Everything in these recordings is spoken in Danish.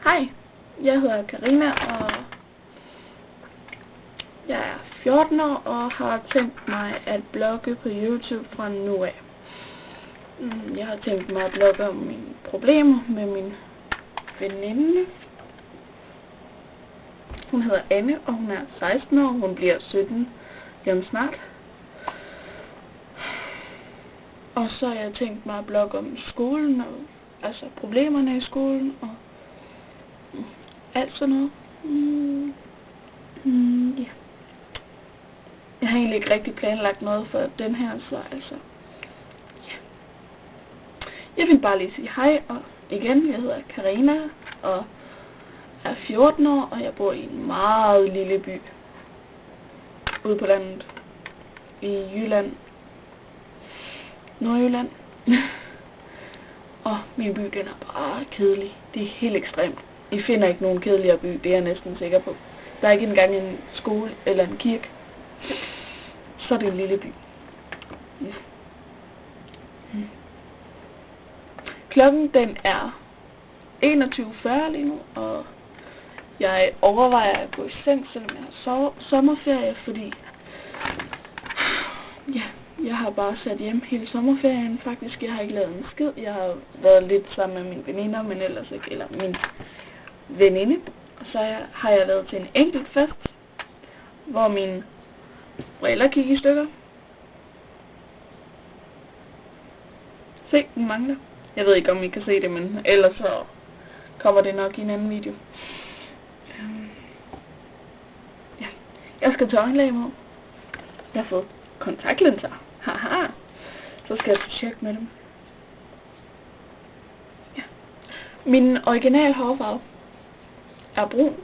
Hej, jeg hedder Karina, og jeg er 14 år og har tænkt mig at blogge på YouTube fra nu af. Jeg har tænkt mig at blogge om mine problemer med min veninde. Hun hedder Anne, og hun er 16 år. Hun bliver 17 jamen snart. Og så har jeg tænkt mig at blogge om skolen, og altså problemerne i skolen, og alt sådan noget. Ja. Jeg har egentlig ikke rigtig planlagt noget for den her, så altså, ja. Jeg vil bare lige sige hej, og igen, jeg hedder Karina, og er 14 år, og jeg bor i en meget lille by ude på landet i Jylland, Nordjylland. Og min by, den er bare kedelig. Det er helt ekstremt. I finder ikke nogen kedeligere by, det er jeg næsten sikker på. Der er ikke engang en skole eller en kirke. Så er det en lille by. Ja. Klokken den er 21:40 lige nu, og jeg overvejer at gå i seng, selvom jeg har sommerferie, fordi ja, jeg har bare sat hjem hele sommerferien. Faktisk, jeg har ikke lavet en skid. Jeg har været lidt sammen med mine veninder, men ellers ikke, eller min veninde. Og så har jeg været til en enkelt fest, hvor mine briller gik i stykker. Se, den mangler. Jeg ved ikke, om I kan se det, men ellers så kommer det nok i en anden video. Ja, jeg skal tage øjenlæge på. Jeg har fået kontaktlinser. Haha. Så skal jeg tjekke med dem. Ja. Min original hårfarve er brun.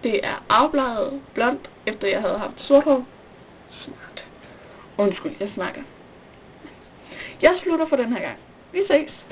Det er afbladet blond, efter jeg havde haft sort hår. Smart. Undskyld, jeg snakker. Jeg slutter for den her gang. Vi ses.